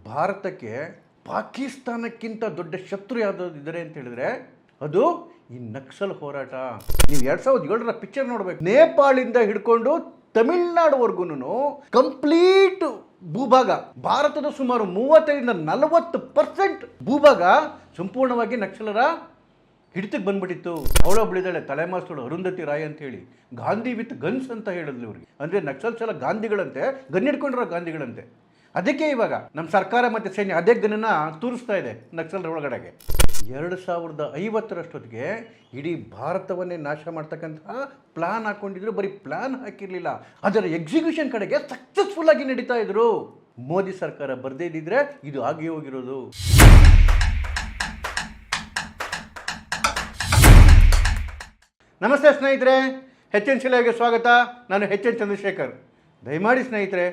ಭಾರತಕ್ಕೆ ಪಾಕಿಸ್ತಾನಕ್ಕಿಂತ ದೊಡ್ಡ ಶತ್ರು ಯಾವುದಾದ್ರು ಅಂತ ಹೇಳಿದ್ರೆ ಅದು ಈ ನಕ್ಸಲ್ ಹೋರಾಟ. ನೀವು 2007ರ ಪಿಕ್ಚರ್ ನೋಡಬೇಕು. ನೇಪಾಳಿಂದ ಹಿಡ್ಕೊಂಡು ತಮಿಳ್ನಾಡುವರೆಗೂ ಕಂಪ್ಲೀಟ್ ಭೂಭಾಗ, ಭಾರತದ ಸುಮಾರು 35-40% ಭೂಭಾಗ ಸಂಪೂರ್ಣವಾಗಿ ನಕ್ಸಲರ ಹಿಡಿತಕ್ಕೆ ಬಂದ್ಬಿಟ್ಟಿತ್ತು. ಅವಳೊಬ್ಬಳಿದ್ದಾಳೆ ತಲೆಮಾಸ್ತಳು ಅರುಂಧತಿ ರಾಯ್ ಅಂತ ಹೇಳಿ, ಗಾಂಧಿ ವಿತ್ ಗನ್ಸ್ ಅಂತ ಹೇಳಿದ್ಲು ಇವ್ರಿಗೆ. ಅಂದರೆ ನಕ್ಸಲ್ಸ್ ಎಲ್ಲ ಗಾಂಧಿಗಳಂತೆ, ಗನ್ ಹಿಡ್ಕೊಂಡಿರೋ ಗಾಂಧಿಗಳಂತೆ. ಅದಕ್ಕೆ ಇವಾಗ ನಮ್ಮ ಸರ್ಕಾರ ಮತ್ತು ಸೈನ್ಯ ಅದೇ ಗನ್ನನ್ನು ತೋರಿಸ್ತಾ ಇದೆ ನಕ್ಸಲರ ಒಳಗಡೆಗೆ. 2050ರಷ್ಟೊತ್ತಿಗೆ ಇಡೀ ಭಾರತವನ್ನೇ ನಾಶ ಮಾಡ್ತಕ್ಕಂತಹ ಪ್ಲಾನ್ ಹಾಕ್ಕೊಂಡಿದ್ರು. ಬರೀ ಪ್ಲಾನ್ ಹಾಕಿರಲಿಲ್ಲ, ಅದರ ಎಕ್ಸಿಕ್ಯೂಷನ್ ಕಡೆಗೆ ಸಕ್ಸಸ್ಫುಲ್ ಆಗಿ ನಡೀತಾ ಇದ್ರು. ಮೋದಿ ಸರ್ಕಾರ ಬರದೇ ಇದ್ದಿದ್ರೆ ಇದು ಆಗಿ ಹೋಗಿರೋದು. ನಮಸ್ತೆ ಸ್ನೇಹಿತರೆ, HN ಲೈವ್ಗೆ ಸ್ವಾಗತ. ನಾನು HN ಚಂದ್ರಶೇಖರ್. ದಯಮಾಡಿ ಸ್ನೇಹಿತರೆ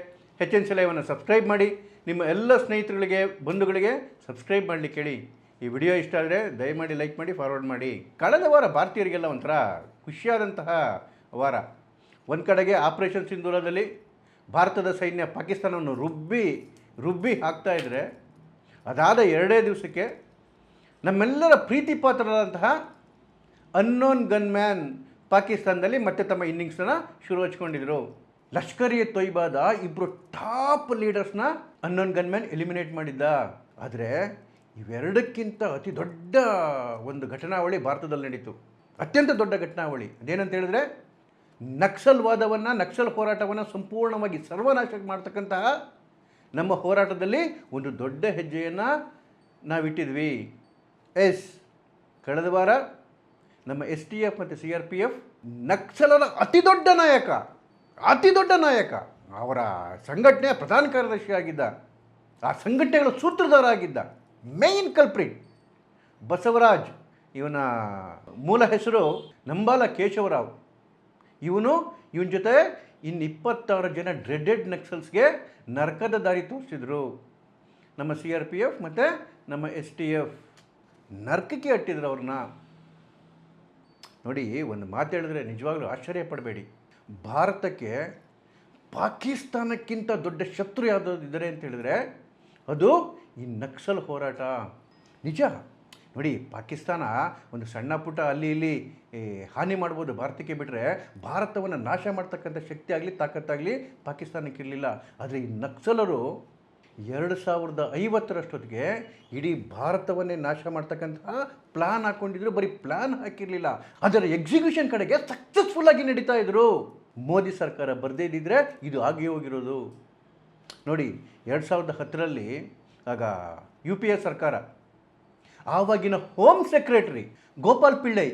HN ಲೈವನ್ನು ಸಬ್ಸ್ಕ್ರೈಬ್ ಮಾಡಿ. ನಿಮ್ಮ ಎಲ್ಲ ಸ್ನೇಹಿತರುಗಳಿಗೆ, ಬಂಧುಗಳಿಗೆ ಸಬ್ಸ್ಕ್ರೈಬ್ ಮಾಡಲಿಕ್ಕೆ ಹೇಳಿ. ಈ ವಿಡಿಯೋ ಇಷ್ಟ ಆದರೆ ದಯಮಾಡಿ ಲೈಕ್ ಮಾಡಿ, ಫಾರ್ವರ್ಡ್ ಮಾಡಿ. ಕಳೆದ ವಾರ ಭಾರತೀಯರಿಗೆಲ್ಲ ಒಂಥರ ಖುಷಿಯಾದಂತಹ ವಾರ. ಒಂದು ಕಡೆಗೆ ಆಪರೇಷನ್ ಸಿಂಧೂರದಲ್ಲಿ ಭಾರತದ ಸೈನ್ಯ ಪಾಕಿಸ್ತಾನವನ್ನು ರುಬ್ಬಿ ಹಾಕ್ತಾ ಇದ್ದರೆ, ಅದಾದ 2 ದಿವಸಕ್ಕೆ ನಮ್ಮೆಲ್ಲರ ಪ್ರೀತಿ ಪಾತ್ರರಾದಂತಹ ಅನ್ನೋನ್ ಗನ್ಮ್ಯಾನ್ ಪಾಕಿಸ್ತಾನದಲ್ಲಿ ಮತ್ತೆ ತಮ್ಮ ಇನ್ನಿಂಗ್ಸನ್ನು ಶುರು ಹಚ್ಕೊಂಡಿದ್ರು. ಲಷ್ಕರ್ ಎ ತೊಯ್ಬಾದ ಇಬ್ಬರು ಟಾಪ್ ಲೀಡರ್ಸ್ನ ಅನ್ನೋನ್ ಗನ್ಮ್ಯಾನ್ ಎಲಿಮಿನೇಟ್ ಮಾಡಿದ್ದ. ಆದರೆ ಇವೆರಡಕ್ಕಿಂತ ಅತಿ ದೊಡ್ಡ ಒಂದು ಘಟನಾವಳಿ ಭಾರತದಲ್ಲಿ ನಡೀತು. ಅತ್ಯಂತ ದೊಡ್ಡ ಘಟನಾವಳಿ ಅದೇನಂತ ಹೇಳಿದ್ರೆ, ನಕ್ಸಲ್ ಹೋರಾಟವನ್ನು ಸಂಪೂರ್ಣವಾಗಿ ಸರ್ವನಾಶ ಮಾಡ್ತಕ್ಕಂತಹ ನಮ್ಮ ಹೋರಾಟದಲ್ಲಿ ಒಂದು ದೊಡ್ಡ ಹೆಜ್ಜೆಯನ್ನು ನಾವಿಟ್ಟಿದ್ವಿ. ಕಳೆದ ವಾರ ನಮ್ಮ STF ಮತ್ತು CRPF ನಕ್ಸಲರ ಅತಿ ದೊಡ್ಡ ನಾಯಕ, ಅವರ ಸಂಘಟನೆಯ ಪ್ರಧಾನ ಕಾರ್ಯದರ್ಶಿ ಆಗಿದ್ದ, ಆ ಸಂಘಟನೆಗಳ ಸೂತ್ರಧಾರ ಆಗಿದ್ದ ಮೇನ್ ಕಲ್ಪ್ರಿಟ್ ಬಸವರಾಜ್. ಇವನ ಮೂಲ ಹೆಸರು ನಂಬಾಲ ಕೇಶವರಾವ್. ಇವನ ಜೊತೆ ಇನ್ನು 26 ಜನ ಡ್ರೆಡೆಡ್ ನಕ್ಸಲ್ಸ್ಗೆ ನರಕದ ದಾರಿ ತೋರಿಸಿದ್ರು. ನಮ್ಮ CRPF ಮತ್ತು ನಮ್ಮ STF ನರಕಕ್ಕೆ ಅಟ್ಟಿದ್ರು ಅವ್ರನ್ನ. ನೋಡಿ, ಒಂದು ಮಾತು ಹೇಳಿದ್ರೆ ನಿಜವಾಗ್ಲೂ ಆಶ್ಚರ್ಯ ಪಡಬೇಡಿ. ಭಾರತಕ್ಕೆ ಪಾಕಿಸ್ತಾನಕ್ಕಿಂತ ದೊಡ್ಡ ಶತ್ರು ಯಾವುದಾದ್ರು ಅಂತ ಹೇಳಿದ್ರೆ ಅದು ಈ ನಕ್ಸಲ್ ಹೋರಾಟ. ನಿಜ ನೋಡಿ, ಪಾಕಿಸ್ತಾನ ಒಂದು ಸಣ್ಣ ಪುಟ್ಟ ಅಲ್ಲಿ ಇಲ್ಲಿ ಹಾನಿ ಮಾಡ್ಬೋದು ಭಾರತಕ್ಕೆ, ಬಿಟ್ಟರೆ ಭಾರತವನ್ನು ನಾಶ ಮಾಡ್ತಕ್ಕಂಥ ಶಕ್ತಿ ಆಗಲಿ ತಾಕತ್ತಾಗಲಿ ಪಾಕಿಸ್ತಾನಕ್ಕೆ ಇರಲಿಲ್ಲ. ಆದರೆ ಈ ನಕ್ಸಲರು 2050ರಷ್ಟೊತ್ತಿಗೆ ಇಡೀ ಭಾರತವನ್ನೇ ನಾಶ ಮಾಡ್ತಕ್ಕಂತಹ ಪ್ಲಾನ್ ಹಾಕ್ಕೊಂಡಿದ್ರು. ಬರೀ ಪ್ಲಾನ್ ಹಾಕಿರಲಿಲ್ಲ, ಅದರ ಎಕ್ಸಿಕ್ಯೂಷನ್ ಕಡೆಗೆ ಸಕ್ಸಸ್ಫುಲ್ ಆಗಿ ನಡೀತಾ ಇದ್ರು. ಮೋದಿ ಸರ್ಕಾರ ಬರದೇ ಇದ್ದಿದ್ರೆ ಇದು ಆಗಿ ಹೋಗಿರೋದು. ನೋಡಿ, 2010ರಲ್ಲಿ ಆಗ UPA ಸರ್ಕಾರ, ಆವಾಗಿನ ಹೋಮ್ ಸೆಕ್ರೆಟರಿ ಗೋಪಾಲ್ ಪಿಳ್ಳೈ,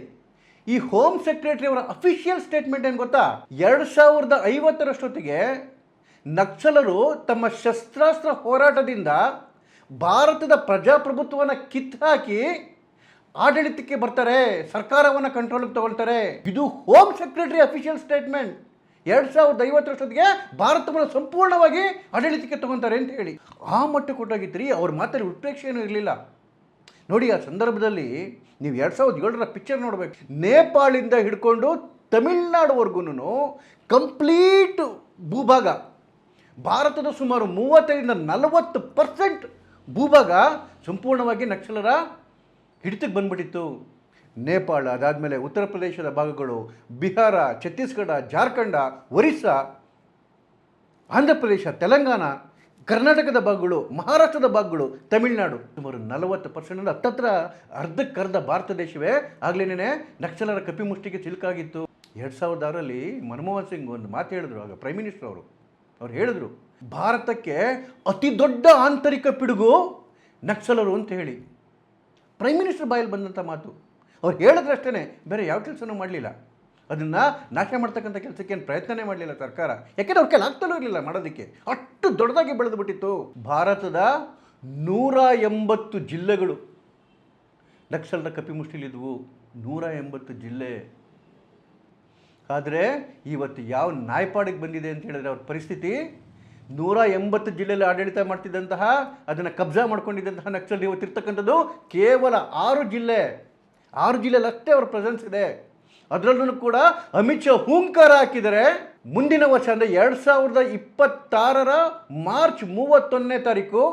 ಈ ಹೋಮ್ ಸೆಕ್ರೆಟರಿ ಅವರ ಅಫಿಷಿಯಲ್ ಸ್ಟೇಟ್ಮೆಂಟ್ ಏನು ಗೊತ್ತಾ? 2050ರಷ್ಟೊತ್ತಿಗೆ ನಕ್ಸಲರು ತಮ್ಮ ಶಸ್ತ್ರಾಸ್ತ್ರ ಹೋರಾಟದಿಂದ ಭಾರತದ ಪ್ರಜಾಪ್ರಭುತ್ವವನ್ನು ಕಿತ್ತಾಕಿ ಆಡಳಿತಕ್ಕೆ ಬರ್ತಾರೆ, ಸರ್ಕಾರವನ್ನು ಕಂಟ್ರೋಲಿಗೆ ತಗೊಳ್ತಾರೆ. ಇದು ಹೋಮ್ ಸೆಕ್ರೆಟರಿ ಅಫಿಷಿಯಲ್ ಸ್ಟೇಟ್ಮೆಂಟ್. 2050ರಷ್ಟೊತ್ತಿಗೆ ಭಾರತವನ್ನು ಸಂಪೂರ್ಣವಾಗಿ ಆಡಳಿತಕ್ಕೆ ತಗೊತಾರೆ ಅಂತ ಹೇಳಿ ಆ ಮಟ್ಟ ಕೊಟ್ಟೋಗಿದ್ರಿ. ಅವ್ರ ಮಾತಲ್ಲಿ ಉತ್ಪ್ರೇಕ್ಷೆ ಏನೂ ಇರಲಿಲ್ಲ. ನೋಡಿ, ಆ ಸಂದರ್ಭದಲ್ಲಿ ನೀವು 2007ರ ಪಿಕ್ಚರ್ ನೋಡಬೇಕು. ನೇಪಾಳಿಂದ ಹಿಡ್ಕೊಂಡು ತಮಿಳ್ನಾಡುವರೆಗೂ ಕಂಪ್ಲೀಟ್ ಭೂಭಾಗ, ಭಾರತದ ಸುಮಾರು 35-40% ಭೂಭಾಗ ಸಂಪೂರ್ಣವಾಗಿ ನಕ್ಸಲರ ಹಿಡಿತಕ್ಕೆ ಬಂದ್ಬಿಟ್ಟಿತ್ತು. ನೇಪಾಳ, ಅದಾದಮೇಲೆ ಉತ್ತರ ಪ್ರದೇಶದ ಭಾಗಗಳು, ಬಿಹಾರ, ಛತ್ತೀಸ್ಗಢ, ಜಾರ್ಖಂಡ, ಒರಿಸ್ಸಾ, ಆಂಧ್ರ ಪ್ರದೇಶ, ತೆಲಂಗಾಣ, ಕರ್ನಾಟಕದ ಭಾಗಗಳು, ಮಹಾರಾಷ್ಟ್ರದ ಭಾಗಗಳು, ತಮಿಳುನಾಡು, ಸುಮಾರು 40% ಹತ್ತತ್ರ ಅರ್ಧಕ್ಕರ್ಧ ಭಾರತ ದೇಶವೇ ಆಗಲೇನೆ ನಕ್ಸಲರ ಕಪಿಮುಷ್ಟಿಗೆ ಸಿಲುಕಾಗಿತ್ತು. 2006ರಲ್ಲಿ ಮನಮೋಹನ್ ಸಿಂಗ್ ಒಂದು ಮಾತು ಹೇಳಿದ್ರು, ಆಗ ಪ್ರೈಮ್ ಮಿನಿಸ್ಟರ್ ಅವ್ರು ಹೇಳಿದ್ರು, ಭಾರತಕ್ಕೆ ಅತಿ ದೊಡ್ಡ ಆಂತರಿಕ ಪಿಡುಗು ನಕ್ಸಲರು ಅಂತ ಹೇಳಿ. ಪ್ರೈಮ್ ಮಿನಿಸ್ಟರ್ ಬಾಯಲ್ಲಿ ಬಂದಂಥ ಮಾತು. ಅವ್ರು ಹೇಳಿದ್ರಷ್ಟೇ, ಬೇರೆ ಯಾವ ಕೆಲಸನೂ ಮಾಡಲಿಲ್ಲ. ಅದನ್ನು ನಾಶ ಮಾಡ್ತಕ್ಕಂಥ ಕೆಲಸಕ್ಕೇನು ಪ್ರಯತ್ನನೇ ಮಾಡಲಿಲ್ಲ ಸರ್ಕಾರ. ಯಾಕೆಂದರೆ ಅವ್ರ ಕೈಲಿ ಆಗ್ತಲೂ ಇರಲಿಲ್ಲ ಮಾಡೋದಕ್ಕೆ, ಅಷ್ಟು ದೊಡ್ಡದಾಗಿ ಬೆಳೆದು ಬಿಟ್ಟಿತ್ತು. ಭಾರತದ 180 ಜಿಲ್ಲೆಗಳು ನಕ್ಸಲರ ಕಪಿಮುಷ್ಟಿಲಿದ್ವು. 180 ಜಿಲ್ಲೆ. ಆದರೆ ಇವತ್ತು ಯಾವ ನಾಯ್ಪಾಡಿಗೆ ಬಂದಿದೆ ಅಂತ ಹೇಳಿದ್ರೆ ಅವ್ರ ಪರಿಸ್ಥಿತಿ, 180 ಜಿಲ್ಲೆಯಲ್ಲಿ ಆಡಳಿತ ಮಾಡ್ತಿದ್ದಂತಹ, ಅದನ್ನು ಕಬ್ಜಾ ಮಾಡ್ಕೊಂಡಿದ್ದಂತಹ ನಕ್ಸಲ್ ಇವತ್ತಿರ್ತಕ್ಕಂಥದ್ದು ಕೇವಲ 6 ಜಿಲ್ಲೆಯಲ್ಲಿ ಅಷ್ಟೇ ಅವ್ರ ಪ್ರೆಸೆನ್ಸ್ ಇದೆ. ಅದರಲ್ಲೂ ಕೂಡ ಅಮಿತ್ ಶಾ ಹೂಂಕಾರ ಹಾಕಿದರೆ ಮುಂದಿನ ವರ್ಷ ಅಂದರೆ 2026ರ ಮಾರ್ಚ್ 31ನೇ ತಾರೀಕು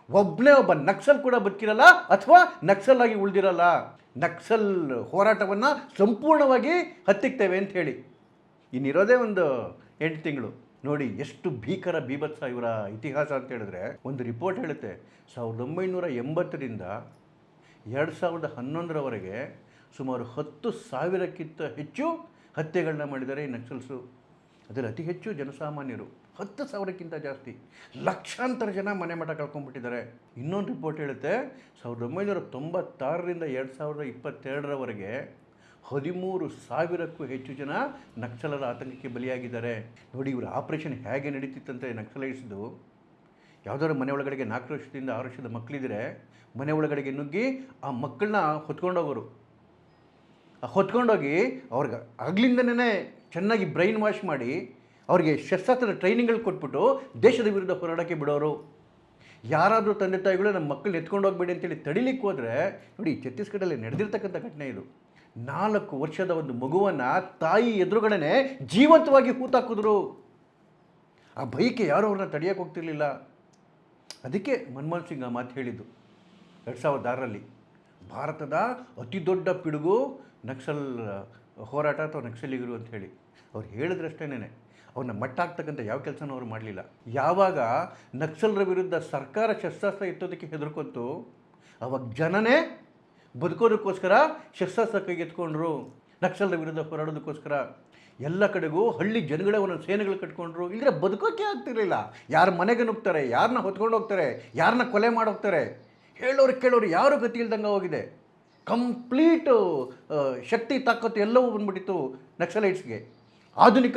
ಒಬ್ಬನೇ ಒಬ್ಬ ನಕ್ಸಲ್ ಕೂಡ ಬದುಕಿರಲ್ಲ ಅಥವಾ ನಕ್ಸಲ್ ಆಗಿ ಉಳಿದಿರಲ್ಲ. ನಕ್ಸಲ್ ಹೋರಾಟವನ್ನು ಸಂಪೂರ್ಣವಾಗಿ ಹತ್ತಿಕ್ತೇವೆ ಅಂತ ಹೇಳಿ ಇನ್ನಿರೋದೇ ಒಂದು 8 ತಿಂಗಳು. ನೋಡಿ ಎಷ್ಟು ಭೀಕರ ಬೀಭತ್ಸ ಇವರ ಇತಿಹಾಸ ಅಂತ ಹೇಳಿದ್ರೆ, ಒಂದು ರಿಪೋರ್ಟ್ ಹೇಳುತ್ತೆ 1980ರಿಂದ 2011ರವರೆಗೆ ಸುಮಾರು 10,000ಕ್ಕಿಂತ ಹೆಚ್ಚು ಹತ್ಯೆಗಳನ್ನ ಮಾಡಿದ್ದಾರೆ ಈ ನಕ್ಸಲ್ಸು. ಅದರಲ್ಲಿ ಅತಿ ಹೆಚ್ಚು ಜನಸಾಮಾನ್ಯರು, 10,000ಕ್ಕಿಂತ ಜಾಸ್ತಿ, ಲಕ್ಷಾಂತರ ಜನ ಮನೆ ಮಠ ಕಳ್ಕೊಂಡ್ಬಿಟ್ಟಿದ್ದಾರೆ. ಇನ್ನೊಂದು ರಿಪೋರ್ಟ್ ಹೇಳುತ್ತೆ 1996ರಿಂದ 2022ರವರೆಗೆ 13,000ಕ್ಕೂ ಹೆಚ್ಚು ಜನ ನಕ್ಸಲರ ಆತಂಕಕ್ಕೆ ಬಲಿಯಾಗಿದ್ದಾರೆ. ನೋಡಿ ಇವರು ಆಪರೇಷನ್ ಹೇಗೆ ನಡೀತಿತ್ತಂತೆ ನಕ್ಸಲೈಟ್ಸ್ದು. ಯಾವುದಾದ್ರು ಮನೆ ಒಳಗಡೆಗೆ 4 ವರ್ಷದಿಂದ 6 ವರ್ಷದ ಮಕ್ಕಳಿದ್ರೆ ಮನೆ ಒಳಗಡೆಗೆ ನುಗ್ಗಿ ಆ ಮಕ್ಕಳನ್ನ ಹೊತ್ಕೊಂಡೋಗೋರು. ಹೊತ್ಕೊಂಡೋಗಿ ಅವ್ರಿಗೆ ಆಗ್ಲಿಂದನೇ ಚೆನ್ನಾಗಿ ಬ್ರೈನ್ ವಾಶ್ ಮಾಡಿ ಅವ್ರಿಗೆ ಶಸ್ತ್ರಾಸ್ತ್ರದ ಟ್ರೈನಿಂಗ್ಗಳು ಕೊಟ್ಬಿಟ್ಟು ದೇಶದ ವಿರುದ್ಧ ಹೋರಾಡೋಕ್ಕೆ ಬಿಡೋರು. ಯಾರಾದರೂ ತಂದೆ ತಾಯಿಗಳು ನಮ್ಮ ಮಕ್ಕಳನ್ನ ಎತ್ಕೊಂಡು ಹೋಗ್ಬೇಡಿ ಅಂತೇಳಿ ತಡಿಲಿಕ್ಕೆ ಹೋದರೆ, ನೋಡಿ ಛತ್ತೀಸ್ಗಢಲ್ಲಿ ನಡೆದಿರ್ತಕ್ಕಂಥ ಘಟನೆ ಇದು. 4 ವರ್ಷದ ಒಂದು ಮಗುವನ್ನು ತಾಯಿ ಎದುರುಗಡೆ ಜೀವಂತವಾಗಿ ಹೂತಾಕಿದ್ರು. ಆ ಭಯಕ್ಕೆ ಯಾರೂ ಅವ್ರನ್ನ ತಡೆಯೋಕ್ಕೆ ಹೋಗ್ತಿರ್ಲಿಲ್ಲ. ಅದಕ್ಕೆ ಮನಮೋಹನ್ ಸಿಂಗ್ ಆ ಮಾತು ಹೇಳಿದ್ದು 2006ರಲ್ಲಿ. ಭಾರತದ ಅತಿ ದೊಡ್ಡ ಪಿಡುಗು ನಕ್ಸಲ್ ಹೋರಾಟ ಅಥವಾ ನಕ್ಸಲಿಗರು ಅಂತ ಹೇಳಿ ಅವ್ರು ಹೇಳಿದ್ರಷ್ಟೇನೆ. ಅವ್ರನ್ನ ಮಟ್ಟ ಹಾಕ್ತಕ್ಕಂಥ ಯಾವ ಕೆಲಸನೂ ಅವ್ರು ಮಾಡಲಿಲ್ಲ. ಯಾವಾಗ ನಕ್ಸಲರ ವಿರುದ್ಧ ಸರ್ಕಾರ ಶಸ್ತ್ರಾಸ್ತ್ರ ಎತ್ತೋದಕ್ಕೆ ಹೆದರ್ಕೊತು, ಅವಾಗ ಜನನೇ ಬದುಕೋದಕ್ಕೋಸ್ಕರ ಶಸ್ತ್ರಾಸ್ತ್ರ ಕೈಗೆತ್ಕೊಂಡ್ರು. ನಕ್ಸಲರ ವಿರುದ್ಧ ಹೋರಾಡೋದಕ್ಕೋಸ್ಕರ ಎಲ್ಲ ಕಡೆಗೂ ಹಳ್ಳಿ ಜನಗಳೇ ಒಂದೊಂದು ಸೇನೆಗಳು ಕಟ್ಕೊಂಡ್ರು. ಇಲ್ಲದ್ರೆ ಬದುಕೋಕ್ಕೆ ಆಗ್ತಿರಲಿಲ್ಲ. ಯಾರ ಮನೆಗೆ ನುಗ್ತಾರೆ, ಯಾರನ್ನ ಹೊತ್ಕೊಂಡು ಹೋಗ್ತಾರೆ, ಯಾರನ್ನ ಕೊಲೆ ಮಾಡೋಗ್ತಾರೆ, ಹೇಳೋರು ಕೇಳೋರು ಯಾರೂ ಗತಿ ಇಲ್ದಂಗೆ ಹೋಗಿದೆ. ಕಂಪ್ಲೀಟು ಶಕ್ತಿ ತಾಕತ್ತು ಎಲ್ಲವೂ ಬಂದ್ಬಿಟ್ಟಿತ್ತು ನಕ್ಸಲೈಟ್ಸ್ಗೆ. ಆಧುನಿಕ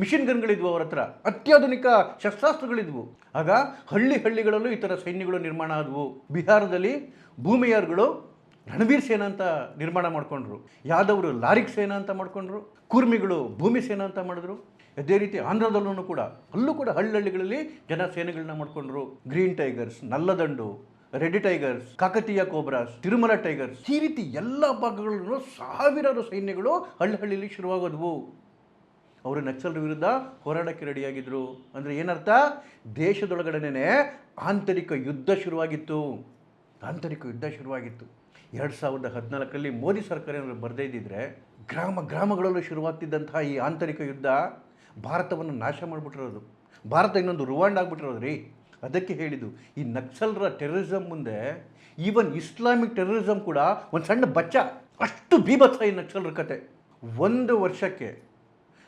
ಮಿಷಿನ್ ಗನ್ಗಳಿದ್ವು ಅವ್ರ ಹತ್ರ, ಅತ್ಯಾಧುನಿಕ ಶಸ್ತ್ರಾಸ್ತ್ರಗಳಿದ್ವು. ಆಗ ಹಳ್ಳಿಗಳಲ್ಲೂ ಈ ಥರ ಸೈನ್ಯಗಳು ನಿರ್ಮಾಣ ಆದವು. ಬಿಹಾರದಲ್ಲಿ ಭೂಮಿಯಾರ್ಗಳು ರಣವೀರ್ ಸೇನಾ ಅಂತ ನಿರ್ಮಾಣ ಮಾಡಿಕೊಂಡ್ರು. ಯಾದವರು ಲಾರಿಕ್ ಸೇನಾ ಅಂತ ಮಾಡಿಕೊಂಡ್ರು. ಕೂರ್ಮಿಗಳು ಭೂಮಿ ಸೇನಾ ಅಂತ ಮಾಡಿದ್ರು. ಅದೇ ರೀತಿ ಆಂಧ್ರದಲ್ಲೂ ಕೂಡ ಹಳ್ಳಿಗಳಲ್ಲಿ ಜನ ಸೇನೆಗಳನ್ನ ಮಾಡಿಕೊಂಡ್ರು. ಗ್ರೀನ್ ಟೈಗರ್ಸ್, ನಲ್ಲದಂಡು, red tigers, Kakatiya cobras, Tirumala tigers, ಈ ರೀತಿ ಎಲ್ಲ ಭಾಗಗಳಲ್ಲೂ ಸಾವಿರಾರು ಸೈನ್ಯಗಳು ಹಳ್ಳಿಯಲ್ಲಿ ಶುರುವಾಗೋದ್ವು. ಅವರು ನಕ್ಸಲರ ವಿರುದ್ಧ ಹೋರಾಡಕ್ಕೆ ರೆಡಿಯಾಗಿದ್ದರು. ಅಂದರೆ ಏನರ್ಥ? ದೇಶದೊಳಗಡೆನೇ ಆಂತರಿಕ ಯುದ್ಧ ಶುರುವಾಗಿತ್ತು. 2014ರಲ್ಲಿ ಮೋದಿ ಸರ್ಕಾರ ಏನಾದರೂ ಬರದೇ ಇದ್ದಿದ್ರೆ ಗ್ರಾಮಗಳಲ್ಲೂ ಶುರುವಾಗ್ತಿದ್ದಂತಹ ಈ ಆಂತರಿಕ ಯುದ್ಧ ಭಾರತವನ್ನು ನಾಶ ಮಾಡಿಬಿಟ್ಟಿರೋದು. ಭಾರತ ಇನ್ನೊಂದು ರುವಾಂಡ ಆಗಿಬಿಟ್ಟಿರೋದು ರೀ. ಅದಕ್ಕೆ ಹೇಳಿದ್ದು, ಈ ನಕ್ಸಲರ ಟೆರರಿಸಮ್ ಮುಂದೆ ಈವನ್ ಇಸ್ಲಾಮಿಕ್ ಟೆರರಿಸಮ್ ಕೂಡ ಒಂದು ಸಣ್ಣ ಬಚ್ಚ. ಅಷ್ಟು ಬೀಭತ್ಸ ಈ ನಕ್ಸಲರ ಕತೆ. 1 ವರ್ಷಕ್ಕೆ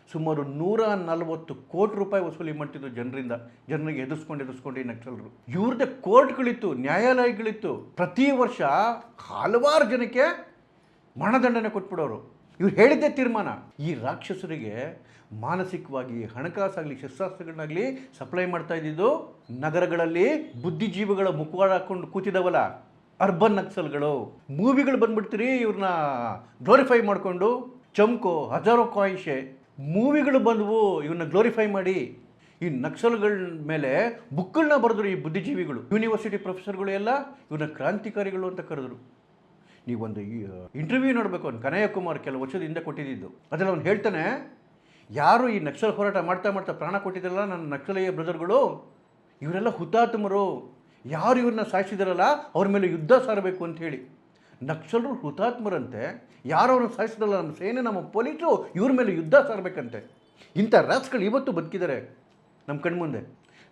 ಸುಮಾರು 140 ಕೋಟಿ ರೂಪಾಯಿ ವಸೂಲಿ ಮಾಡ್ತಿದ್ರು ಜನರಿಗೆ ಎದುರಿಸ್ಕೊಂಡು ಈ ನಕ್ಸಲರು. ಇವ್ರದ್ದೇ ಕೋರ್ಟ್ಗಳಿತ್ತು, ನ್ಯಾಯಾಲಯಗಳಿತ್ತು. ಪ್ರತಿ ವರ್ಷ ಹಲವಾರು ಜನಕ್ಕೆ ಮರಣದಂಡನೆ ಕೊಟ್ಬಿಡೋರು. ಇವ್ರು ಹೇಳಿದ್ದೇ ತೀರ್ಮಾನ. ಈ ರಾಕ್ಷಸರಿಗೆ ಮಾನಸಿಕವಾಗಿ, ಹಣಕಾಸಾಗಲಿ, ಶಸ್ತ್ರಾಸ್ತ್ರಗಳನ್ನಾಗಲಿ ಸಪ್ಲೈ ಮಾಡ್ತಾ ಇದ್ದಿದ್ದು ನಗರಗಳಲ್ಲಿ ಬುದ್ಧಿಜೀವಿಗಳ ಮುಖವಾಡ ಹಾಕೊಂಡು ಕೂತಿದವಲ್ಲ ಅರ್ಬನ್ ನಕ್ಸಲ್ಗಳು. ಮೂವಿಗಳು ಬಂದ್ಬಿಡ್ತೀರಿ ಇವ್ರನ್ನ ಗ್ಲೋರಿಫೈ ಮಾಡಿಕೊಂಡು. ಚಮ್ಕೋ, ಹಜಾರೋ ಕಾಯಿಷೆ ಮೂವಿಗಳು ಬಂದವು ಇವನ್ನ ಗ್ಲೋರಿಫೈ ಮಾಡಿ. ಈ ನಕ್ಸಲ್ಗಳ ಮೇಲೆ ಬುಕ್ಗಳನ್ನ ಬರೆದ್ರು ಈ ಬುದ್ಧಿಜೀವಿಗಳು. ಯೂನಿವರ್ಸಿಟಿ ಪ್ರೊಫೆಸರ್ಗಳು ಎಲ್ಲ ಇವ್ರನ್ನ ಕ್ರಾಂತಿಕಾರಿಗಳು ಅಂತ ಕರೆದ್ರು. ನೀವೊಂದು ಇಂಟರ್ವ್ಯೂ ನೋಡಬೇಕು, ಅವ್ನು ಕನಯ್ಯ ಕುಮಾರ್ ಕೆಲವು ವರ್ಷದ ಹಿಂದೆ ಕೊಟ್ಟಿದ್ದು. ಅದರಲ್ಲಿ ಅವ್ನು ಹೇಳ್ತಾನೆ, ಯಾರು ಈ ನಕ್ಸಲ್ ಹೋರಾಟ ಮಾಡ್ತಾ ಪ್ರಾಣ ಕೊಟ್ಟಿದ್ದಾರಲ್ಲ ನನ್ನ ನಕ್ಸಲೀಯ ಬ್ರದರ್ಗಳು, ಇವರೆಲ್ಲ ಹುತಾತ್ಮರು. ಯಾರು ಇವ್ರನ್ನ ಸಾಯಿಸಿದಾರಲ್ಲ ಅವ್ರ ಮೇಲೆ ಯುದ್ಧ ಸಾರಬೇಕು ಅಂತ ಹೇಳಿ. ನಕ್ಸಲರು ಹುತಾತ್ಮರಂತೆ, ಯಾರು ಅವ್ರನ್ನ ಸಾಯಿಸಿದಲ್ಲ ನಮ್ಮ ಸೇನೆ, ನಮ್ಮ ಪೊಲೀಸರು ಇವ್ರ ಮೇಲೆ ಯುದ್ಧ ಸಾರಬೇಕಂತೆ. ಇಂಥ ರಾಸ್ಗಳು ಇವತ್ತು ಬದುಕಿದ್ದಾರೆ ನಮ್ಮ ಕಣ್ಮುಂದೆ.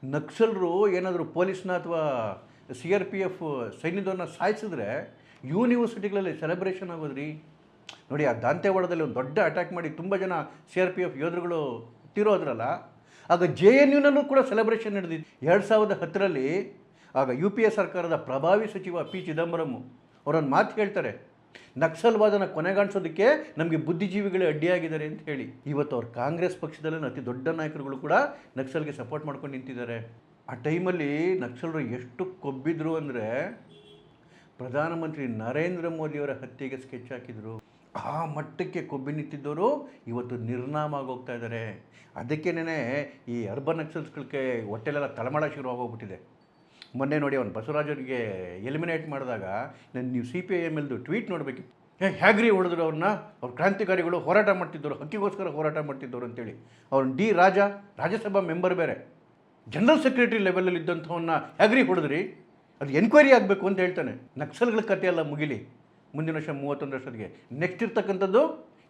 ನಕ್ಸಲರು ಏನಾದರೂ ಪೊಲೀಸ್ನ ಅಥವಾ CRPF ಸೈನ್ಯದವ್ರನ್ನ ಸಾಯಿಸಿದ್ರೆ ಯೂನಿವರ್ಸಿಟಿಗಳಲ್ಲಿ ಸೆಲೆಬ್ರೇಷನ್ ಆಗೋದ್ರಿ. ನೋಡಿ, ಆ ದಾಂತೆವಾಡದಲ್ಲಿ ಒಂದು ದೊಡ್ಡ ಅಟ್ಯಾಕ್ ಮಾಡಿ ತುಂಬ ಜನ CRPF ಯೋಧರುಗಳು ತೀರೋದ್ರಲ್ಲ, ಆಗ JNUನಲ್ಲೂ ಕೂಡ ಸೆಲೆಬ್ರೇಷನ್ ನಡೆದಿತ್ತು. 2010ರಲ್ಲಿ ಆಗ UPA ಸರ್ಕಾರದ ಪ್ರಭಾವಿ ಸಚಿವ P. ಚಿದಂಬರಂ ಅವರೊಂದು ಮಾತು ಹೇಳ್ತಾರೆ, ನಕ್ಸಲ್ವಾದನ ಕೊನೆಗಾಣಿಸೋದಕ್ಕೆ ನಮಗೆ ಬುದ್ಧಿಜೀವಿಗಳೇ ಅಡ್ಡಿಯಾಗಿದ್ದಾರೆ ಅಂತ ಹೇಳಿ. ಇವತ್ತು ಅವ್ರು ಕಾಂಗ್ರೆಸ್ ಪಕ್ಷದಲ್ಲಿನ ಅತಿ ದೊಡ್ಡ ನಾಯಕರುಗಳು ಕೂಡ ನಕ್ಸಲ್ಗೆ ಸಪೋರ್ಟ್ ಮಾಡ್ಕೊಂಡು ನಿಂತಿದ್ದಾರೆ. ಆ ಟೈಮಲ್ಲಿ ನಕ್ಸಲರು ಎಷ್ಟು ಕೊಬ್ಬಿದ್ರು ಅಂದರೆ ಪ್ರಧಾನಮಂತ್ರಿ ನರೇಂದ್ರ ಮೋದಿಯವರ ಹತ್ಯೆಗೆ ಸ್ಕೆಚ್ ಹಾಕಿದರು. ಆ ಮಟ್ಟಕ್ಕೆ ಕೊಬ್ಬಿ ನಿಂತಿದ್ದವರು ಇವತ್ತು ನಿರ್ನಾಮ ಆಗೋಗ್ತಾ ಇದ್ದಾರೆ. ಅದಕ್ಕೇನೆ ಈ ಅರ್ಬನ್ ನಕ್ಸಲ್ಸ್ಗಳಿಗೆ ಹೊಟ್ಟೆಲೆಲ್ಲ ತಳಮಳ ಶುರುವಾಗೋಗ್ಬಿಟ್ಟಿದೆ. ಮೊನ್ನೆ ನೋಡಿ ಅವನು ಬಸವರಾಜರಿಗೆ ಎಲಿಮಿನೇಟ್ ಮಾಡಿದಾಗ ನೀವು CPIMLದು ಟ್ವೀಟ್ ನೋಡಬೇಕಿತ್ತು. ಹೇಗ್ರಿ ಹೊಡೆದ್ರು ಅವ್ರನ್ನ, ಅವ್ರ ಕ್ರಾಂತಿಕಾರಿಗಳು ಹೋರಾಟ ಮಾಡ್ತಿದ್ದವರು, ಹಕ್ಕಿಗೋಸ್ಕರ ಹೋರಾಟ ಮಾಡ್ತಿದ್ದವರು ಅಂತೇಳಿ. ಅವ್ರನ್ನ D. ರಾಜಾ ರಾಜ್ಯಸಭಾ ಮೆಂಬರ್ ಬೇರೆ, ಜನರಲ್ ಸೆಕ್ರೆಟರಿ ಲೆವೆಲಲ್ಲಿ ಇದ್ದಂಥವನ್ನ ಹೇಗ್ರಿ ಹೊಡೆದ್ರಿ. ಅದು ಎನ್ಕ್ವೈರಿ ಆಗಬೇಕು ಅಂತ ಹೇಳ್ತಾನೆ. ನಕ್ಸಲ್ಗಳ ಕಥೆ ಎಲ್ಲ ಮುಗಿಲಿ ಮುಂದಿನ ವರ್ಷ 31 ವರ್ಷದಿಗೆ. ನೆಕ್ಸ್ಟ್ ಇರ್ತಕ್ಕಂಥದ್ದು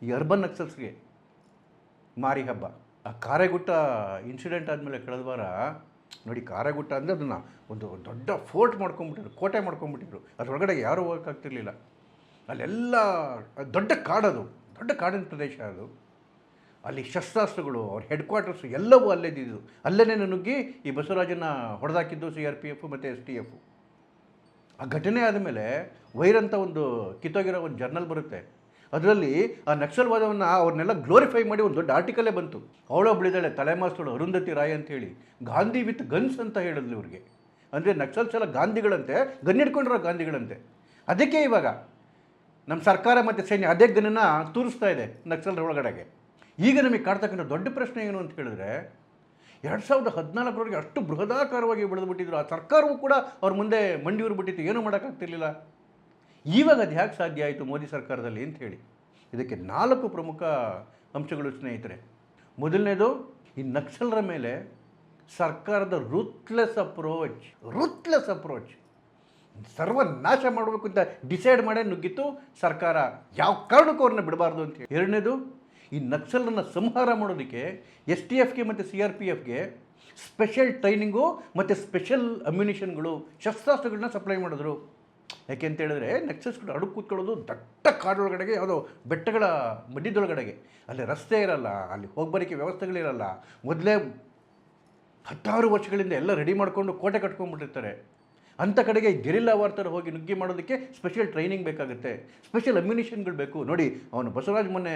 ಈ ಅರ್ಬನ್ ನಕ್ಸಲ್ಸ್ಗೆ ಮಾರಿ ಹಬ್ಬ. ಆ ಕಾರೆಗುಟ್ಟ ಇನ್ಸಿಡೆಂಟ್ ಆದಮೇಲೆ ಕಳೆದ ವಾರ ನೋಡಿ, ಕಾರೆಗುಟ್ಟ ಅಂದರೆ ಅದನ್ನು ಒಂದು ದೊಡ್ಡ ಫೋರ್ಟ್ ಮಾಡ್ಕೊಂಬಿಟ್ಟಿದ್ರು, ಕೋಟೆ ಮಾಡ್ಕೊಂಬಿಟ್ಟಿದ್ರು. ಅದರೊಳಗಡೆ ಯಾರೂ ಹೋಗೋಕ್ಕಾಗ್ತಿರ್ಲಿಲ್ಲ. ಅಲ್ಲೆಲ್ಲ ದೊಡ್ಡ ಕಾಡದು, ದೊಡ್ಡ ಕಾಡಿನ ಪ್ರದೇಶ ಅದು. ಅಲ್ಲಿ ಶಸ್ತ್ರಾಸ್ತ್ರಗಳು, ಅವ್ರ ಹೆಡ್ ಕ್ವಾರ್ಟರ್ಸು ಎಲ್ಲವೂ ಅಲ್ಲೇದಿದ್ದು. ಅಲ್ಲೇ ನುಗ್ಗಿ ಈ ಬಸವರಾಜನ ಹೊಡೆದಾಕಿದ್ದು CRPF ಮತ್ತು STF. ಆ ಘಟನೆ ಆದಮೇಲೆ ವೈರ್ ಅಂತ ಒಂದು ಕಿತ್ತೋಗಿರೋ ಒಂದು ಜರ್ನಲ್ ಬರುತ್ತೆ. ಅದರಲ್ಲಿ ಆ ನಕ್ಸಲ್ವಾದವನ್ನು ಅವ್ರನ್ನೆಲ್ಲ ಗ್ಲೋರಿಫೈ ಮಾಡಿ ಒಂದು ದೊಡ್ಡ ಆರ್ಟಿಕಲೇ ಬಂತು. ಅವಳೊಬ್ಬಳಿದ್ದಾಳೆ ತಲೆಮಾಸ್ತಳು ಅರುಂಧತಿ ರಾಯ್ ಅಂತೇಳಿ, ಗಾಂಧಿ ವಿತ್ ಗನ್ಸ್ ಅಂತ ಹೇಳಿದ್ಲು ಇವ್ರಿಗೆ. ಅಂದರೆ ನಕ್ಸಲ್ಸ್ ಎಲ್ಲ ಗಾಂಧಿಗಳಂತೆ, ಗನ್ ಹಿಡ್ಕೊಂಡಿರೋ ಗಾಂಧಿಗಳಂತೆ. ಅದಕ್ಕೆ ಇವಾಗ ನಮ್ಮ ಸರ್ಕಾರ ಮತ್ತು ಸೈನ್ಯ ಅದೇ ಗನ್ನನ್ನು ತೂರಿಸ್ತಾ ಇದೆ ನಕ್ಸಲ್ರ ಒಳಗಡೆಗೆ. ಈಗ ನಮಗೆ ಕಾಡ್ತಕ್ಕಂಥ ದೊಡ್ಡ ಪ್ರಶ್ನೆ ಏನು ಅಂತ ಕೇಳಿದ್ರೆ, 2014ರವರೆಗೆ ಅಷ್ಟು ಬೃಹದಾಕಾರವಾಗಿ ಬೆಳೆದುಬಿಟ್ಟಿದ್ರು. ಆ ಸರ್ಕಾರವೂ ಕೂಡ ಅವ್ರ ಮುಂದೆ ಮಂಡಿಯೂರು ಬಿಟ್ಟಿತ್ತು, ಏನೂ ಮಾಡೋಕ್ಕಾಗ್ತಿರ್ಲಿಲ್ಲ. ಇವಾಗ ಅದು ಹೇಗೆ ಸಾಧ್ಯ ಆಯಿತು ಮೋದಿ ಸರ್ಕಾರದಲ್ಲಿ ಅಂತ ಹೇಳಿ. ಇದಕ್ಕೆ 4 ಪ್ರಮುಖ ಅಂಶಗಳು ಸ್ನೇಹಿತರೆ. ಮೊದಲನೇದು, ಈ ನಕ್ಸಲರ ಮೇಲೆ ಸರ್ಕಾರದ ರೂತ್ಲೆಸ್ ಅಪ್ರೋಚ್, ಸರ್ವನಾಶ ಮಾಡಬೇಕು ಅಂತ ಡಿಸೈಡ್ ಮಾಡೇ ನುಗ್ಗಿತ್ತು ಸರ್ಕಾರ. ಯಾವ ಕಾರಣಕ್ಕೂ ಅವ್ರನ್ನ ಬಿಡಬಾರ್ದು ಅಂತೇಳಿ. ಎರಡನೇದು, ಈ ನಕ್ಸಲನ್ನು ಸಂಹಾರ ಮಾಡೋದಕ್ಕೆ STFಗೆ ಮತ್ತು CRPFಗೆ ಸ್ಪೆಷಲ್ ಟ್ರೈನಿಂಗು ಮತ್ತು ಸ್ಪೆಷಲ್ ಅಮ್ಯುನಿಷನ್ಗಳು, ಶಸ್ತ್ರಾಸ್ತ್ರಗಳನ್ನ ಸಪ್ಲೈ ಮಾಡಿದ್ರು. ಯಾಕೆ ಅಂತ ಹೇಳಿದ್ರೆ, ನಕ್ಸಲ್ಸ್ಗಳು ಅಡುಗೆ ಕೂತ್ಕೊಳ್ಳೋದು ದಟ್ಟ ಕಾಡೊಳಗಡೆಗೆ, ಯಾವುದೋ ಬೆಟ್ಟಗಳ ಮಧ್ಯದೊಳಗಡೆಗೆ. ಅಲ್ಲಿ ರಸ್ತೆ ಇರಲ್ಲ, ಅಲ್ಲಿ ಹೋಗ್ಬರಿಕೆ ವ್ಯವಸ್ಥೆಗಳಿರಲ್ಲ. ಮೊದಲೇ 10 ವರ್ಷಗಳಿಂದ ಎಲ್ಲ ರೆಡಿ ಮಾಡಿಕೊಂಡು ಕೋಟೆ ಕಟ್ಕೊಂಡ್ಬಿಟ್ಟಿರ್ತಾರೆ. ಅಂಥ ಕಡೆಗೆ ಗೆರಿಲ್ಲಾ ವಾರ್ತರ ಹೋಗಿ ನುಗ್ಗಿ ಮಾಡೋದಕ್ಕೆ ಸ್ಪೆಷಲ್ ಟ್ರೈನಿಂಗ್ ಬೇಕಾಗುತ್ತೆ, ಸ್ಪೆಷಲ್ ಅಮ್ಯುನಿಷನ್ಗಳು ಬೇಕು. ನೋಡಿ, ಅವನು ಬಸವರಾಜ್ ಮೊನ್ನೆ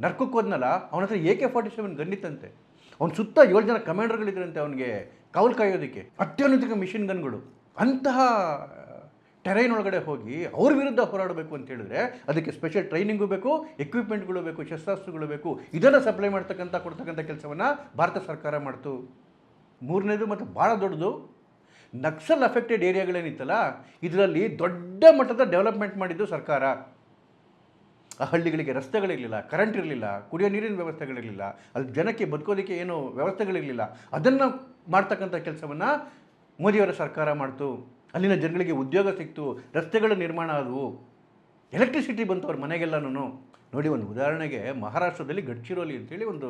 ನರ್ಕಕ್ಕೆ ಹೋದ್ನಲ್ಲ, ಅವನ ಹತ್ರ AK-47 ಗನ್ನಿತ್ತಂತೆ. ಅವನ ಸುತ್ತ 7 ಜನ ಕಮಾಂಡರ್ಗಳಿದ್ರಂತೆ ಅವನಿಗೆ ಕಾವಲು ಕಾಯೋದಕ್ಕೆ, ಅತ್ಯಾಧುನಿಕ ಮಿಷಿನ್ ಗನ್ಗಳು. ಅಂತಹ ಟೆರೈನ್ ಒಳಗಡೆ ಹೋಗಿ ಅವ್ರ ವಿರುದ್ಧ ಹೋರಾಡಬೇಕು ಅಂತ ಹೇಳಿದ್ರೆ ಅದಕ್ಕೆ ಸ್ಪೆಷಲ್ ಟ್ರೈನಿಂಗು ಬೇಕು, ಎಕ್ವಿಪ್ಮೆಂಟ್ಗಳು ಬೇಕು, ಶಸ್ತ್ರಾಸ್ತ್ರಗಳು ಬೇಕು. ಇದನ್ನು ಸಪ್ಲೈ ಕೊಡ್ತಕ್ಕಂಥ ಕೆಲಸವನ್ನು ಭಾರತ ಸರ್ಕಾರ ಮಾಡ್ತು. ಮೂರನೇದು ಮತ್ತು ಭಾಳ ದೊಡ್ಡದು, ನಕ್ಸಲ್ ಅಫೆಕ್ಟೆಡ್ ಏರಿಯಾಗಳೇನಿತ್ತಲ್ಲ, ಇದರಲ್ಲಿ ದೊಡ್ಡ ಮಟ್ಟದ ಡೆವಲಪ್ಮೆಂಟ್ ಮಾಡಿದ್ದು ಸರ್ಕಾರ. ಆ ಹಳ್ಳಿಗಳಿಗೆ ರಸ್ತೆಗಳಿರಲಿಲ್ಲ, ಕರೆಂಟ್ ಇರಲಿಲ್ಲ, ಕುಡಿಯೋ ನೀರಿನ ವ್ಯವಸ್ಥೆಗಳಿರಲಿಲ್ಲ, ಅಲ್ಲಿ ಜನಕ್ಕೆ ಬದುಕೋದಕ್ಕೆ ಏನು ವ್ಯವಸ್ಥೆಗಳಿರಲಿಲ್ಲ. ಅದನ್ನು ಮಾಡ್ತಕ್ಕಂಥ ಕೆಲಸವನ್ನು ಮೋದಿಯವರ ಸರ್ಕಾರ ಮಾಡ್ತು. ಅಲ್ಲಿನ ಜನಗಳಿಗೆ ಉದ್ಯೋಗ ಸಿಕ್ತು, ರಸ್ತೆಗಳ ನಿರ್ಮಾಣ ಆದವು, ಎಲೆಕ್ಟ್ರಿಸಿಟಿ ಬಂತು ಅವ್ರ ಮನೆಗೆಲ್ಲನೂ. ನೋಡಿ, ಒಂದು ಉದಾಹರಣೆಗೆ ಮಹಾರಾಷ್ಟ್ರದಲ್ಲಿ ಗಡ್ಚಿರೋಲಿ ಅಂತೇಳಿ ಒಂದು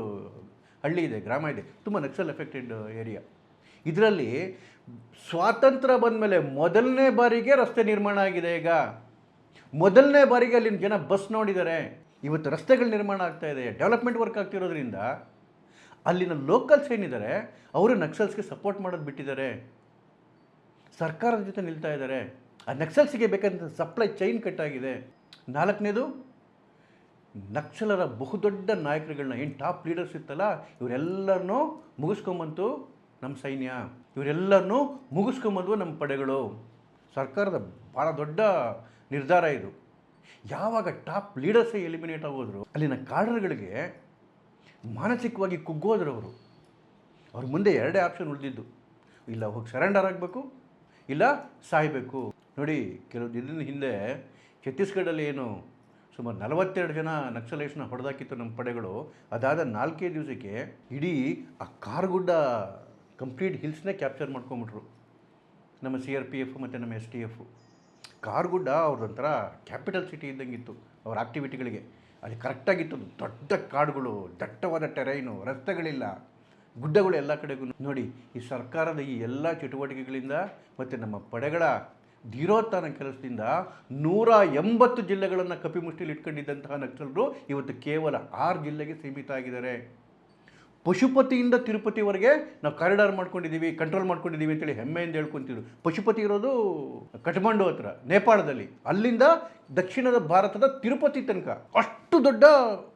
ಹಳ್ಳಿ ಇದೆ, ಗ್ರಾಮ ಇದೆ, ತುಂಬ ನಕ್ಸಲ್ ಎಫೆಕ್ಟೆಡ್ ಏರಿಯಾ. ಇದರಲ್ಲಿ ಸ್ವಾತಂತ್ರ್ಯ ಬಂದ ಮೇಲೆ ಮೊದಲನೇ ಬಾರಿಗೆ ರಸ್ತೆ ನಿರ್ಮಾಣ ಆಗಿದೆ. ಈಗ ಮೊದಲನೇ ಬಾರಿಗೆ ಅಲ್ಲಿನ ಜನ ಬಸ್ ನೋಡಿದ್ದಾರೆ. ಇವತ್ತು ರಸ್ತೆಗಳ ನಿರ್ಮಾಣ ಆಗ್ತಾ ಇದೆ, ಡೆವಲಪ್ಮೆಂಟ್ ವರ್ಕ್ ಆಗ್ತಿರೋದ್ರಿಂದ ಅಲ್ಲಿನ ಲೋಕಲ್ಸ್ ಏನಿದ್ದಾರೆ ಅವರು ನಕ್ಸಲ್ಸ್ಗೆ ಸಪೋರ್ಟ್ ಮಾಡೋದು ಬಿಟ್ಟಿದ್ದಾರೆ, ಸರ್ಕಾರದ ಜೊತೆ ನಿಲ್ತಾ ಇದ್ದಾರೆ. ಆ ನಕ್ಸಲ್ಸಿಗೆ ಬೇಕಾದಂಥ ಸಪ್ಲೈ ಚೈನ್ ಕಟ್ಟಾಗಿದೆ. ನಾಲ್ಕನೇದು, ನಕ್ಸಲರ ಬಹುದೊಡ್ಡ ನಾಯಕರುಗಳನ್ನ, ಏನು ಟಾಪ್ ಲೀಡರ್ಸ್ ಇತ್ತಲ್ಲ, ಇವರೆಲ್ಲರನ್ನೂ ಮುಗಿಸ್ಕೊಂಬಂತು ನಮ್ಮ ಸೈನ್ಯ, ಇವರೆಲ್ಲರನ್ನೂ ಮುಗಿಸ್ಕೊಂಬಂದ್ವು ನಮ್ಮ ಪಡೆಗಳು. ಸರ್ಕಾರದ ಭಾಳ ದೊಡ್ಡ ನಿರ್ಧಾರ ಇದು. ಯಾವಾಗ ಟಾಪ್ ಲೀಡರ್ಸೇ ಎಲಿಮಿನೇಟ್ ಆಗೋದ್ರು, ಅಲ್ಲಿನ ಕಾಡರ್ಗಳಿಗೆ ಮಾನಸಿಕವಾಗಿ ಕುಗ್ಗೋದ್ರು ಅವರು. ಅವ್ರ ಮುಂದೆ 2 ಆಪ್ಷನ್ ಉಳಿದಿದ್ದು, ಇಲ್ಲ ಹೋಗಿ ಸರೆಂಡರ್ ಆಗಬೇಕು, ಇಲ್ಲ ಸಾಯಬೇಕು. ನೋಡಿ, ಕೆಲವು ದಿನದ ಹಿಂದೆ ಛತ್ತೀಸ್ಗಢಲ್ಲಿ ಏನು ಸುಮಾರು 42 ಜನ ನಕ್ಸಲೈಟ್ಸ್ನ ಹೊಡೆದಾಕಿತ್ತು ನಮ್ಮ ಪಡೆಗಳು. ಅದಾದ 4 ದಿವಸಕ್ಕೆ ಇಡೀ ಆ ಕಾರಗುಡ್ಡ ಕಂಪ್ಲೀಟ್ ಹಿಲ್ಸ್ನೇ ಕ್ಯಾಪ್ಚರ್ ಮಾಡ್ಕೊಂಬಿಟ್ರು ನಮ್ಮ CRPF ಮತ್ತು ನಮ್ಮ STF. ಕಾರಗುಡ್ಡ ಅವ್ರದೊಂಥರ ಕ್ಯಾಪಿಟಲ್ ಸಿಟಿ ಇದ್ದಂಗಿತ್ತು ಅವ್ರ ಆಕ್ಟಿವಿಟಿಗಳಿಗೆ. ಅಲ್ಲಿ ಕರೆಕ್ಟಾಗಿತ್ತು, ದೊಡ್ಡ ಕಾಡುಗಳು, ದಟ್ಟವಾದ ಟೆರೈನು, ರಸ್ತೆಗಳಿಲ್ಲ, ಗುಡ್ಡಗಳು ಎಲ್ಲ ಕಡೆಗೂ. ನೋಡಿ, ಈ ಸರ್ಕಾರದ ಈ ಎಲ್ಲ ಚಟುವಟಿಕೆಗಳಿಂದ ಮತ್ತು ನಮ್ಮ ಪಡೆಗಳ ಧೀರೋತ್ಥಾನ ಕೆಲಸದಿಂದ 180 ಜಿಲ್ಲೆಗಳನ್ನು ಕಪಿಮುಷ್ಟಿಲಿ ಇಟ್ಕೊಂಡಿದ್ದಂತಹ ನಕ್ಸಲರು ಇವತ್ತು ಕೇವಲ 6 ಜಿಲ್ಲೆಗೆ ಸೀಮಿತ ಆಗಿದ್ದಾರೆ. ಪಶುಪತಿಯಿಂದ ತಿರುಪತಿವರೆಗೆ ನಾವು ಕಾರಿಡಾರ್ ಮಾಡ್ಕೊಂಡಿದ್ದೀವಿ, ಕಂಟ್ರೋಲ್ ಮಾಡ್ಕೊಂಡಿದ್ದೀವಿ ಅಂತೇಳಿ ಹೆಮ್ಮೆಯಿಂದ ಹೇಳ್ಕೊತಿದ್ರು. ಪಶುಪತಿ ಇರೋದು ಕಠ್ಮಂಡು ಹತ್ರ, ನೇಪಾಳದಲ್ಲಿ. ಅಲ್ಲಿಂದ ದಕ್ಷಿಣದ ಭಾರತದ ತಿರುಪತಿ ತನಕ ಅಷ್ಟು ದೊಡ್ಡ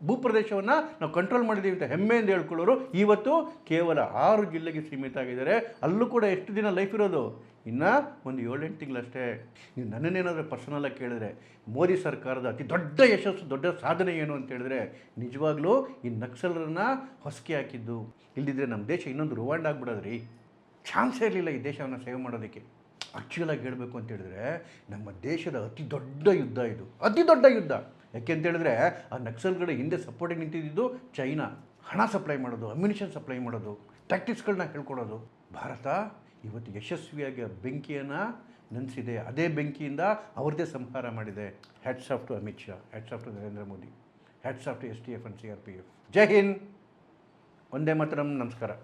ಭೂಪ್ರದೇಶವನ್ನು ನಾವು ಕಂಟ್ರೋಲ್ ಮಾಡಿದ್ದೀವಿ ಅಂತ ಹೆಮ್ಮೆಯಿಂದ ಹೇಳ್ಕೊಳ್ಳೋರು ಇವತ್ತು ಕೇವಲ 6 ಜಿಲ್ಲೆಗೆ ಸೀಮಿತ ಆಗಿದ್ದಾರೆ. ಅಲ್ಲೂ ಕೂಡ ಎಷ್ಟು ದಿನ ಲೈಫ್ ಇರೋದು? ಇನ್ನು ಒಂದು 7-8 ತಿಂಗಳಷ್ಟೇ. ನೀವು ನನ್ನನ್ನೇನಾದರೂ ಪರ್ಸನಲಾಗಿ ಕೇಳಿದ್ರೆ ಮೋದಿ ಸರ್ಕಾರದ ಅತಿ ದೊಡ್ಡ ಯಶಸ್ಸು, ದೊಡ್ಡ ಸಾಧನೆ ಏನು ಅಂತ ಹೇಳಿದ್ರೆ ನಿಜವಾಗ್ಲೂ ಈ ನಕ್ಸಲರನ್ನು ಹೊಸಕಿ ಹಾಕಿದ್ದು. ಇಲ್ಲದಿದ್ದರೆ ನಮ್ಮ ದೇಶ ಇನ್ನೊಂದು ರುವಾಂಡ ಆಗ್ಬಿಡೋದ್ರಿ. ಚಾನ್ಸೇ ಇರಲಿಲ್ಲ ಈ ದೇಶವನ್ನು ಸೇವ್ ಮಾಡೋದಕ್ಕೆ. ಆ್ಯಕ್ಚುಲಾಗಿ ಹೇಳಬೇಕು ಅಂತ ಹೇಳಿದ್ರೆ ನಮ್ಮ ದೇಶದ ಅತಿ ದೊಡ್ಡ ಯುದ್ಧ ಇದು, ಅತಿ ದೊಡ್ಡ ಯುದ್ಧ. ಯಾಕೆ ಅಂತ ಹೇಳಿದ್ರೆ ಆ ನಕ್ಸಲ್ಗಳ ಹಿಂದೆ ಸಪೋರ್ಟಿಗೆ ನಿಂತಿದ್ದು ಚೈನಾ. ಹಣ ಸಪ್ಲೈ ಮಾಡೋದು, ಅಮ್ಯುನಿಷನ್ ಸಪ್ಲೈ ಮಾಡೋದು, ಟ್ಯಾಕ್ಟಿಕ್ಸ್ಗಳನ್ನ ಹೇಳ್ಕೊಡೋದು. ಭಾರತ ಇವತ್ತು ಯಶಸ್ವಿಯಾಗಿ ಆ ಬೆಂಕಿಯನ್ನು ನೆನೆಸಿದೆ. ಅದೇ ಬೆಂಕಿಯಿಂದ ಅವ್ರದ್ದೇ ಸಂಹಾರ ಮಾಡಿದೆ. Hats off to Amit Shah, hats off to Narendra Modi, hats off to STF and CRPF. ಜೈ ಹಿಂದ್, ಒಂದೇ ಮಾತರಂ, ನಮಸ್ಕಾರ.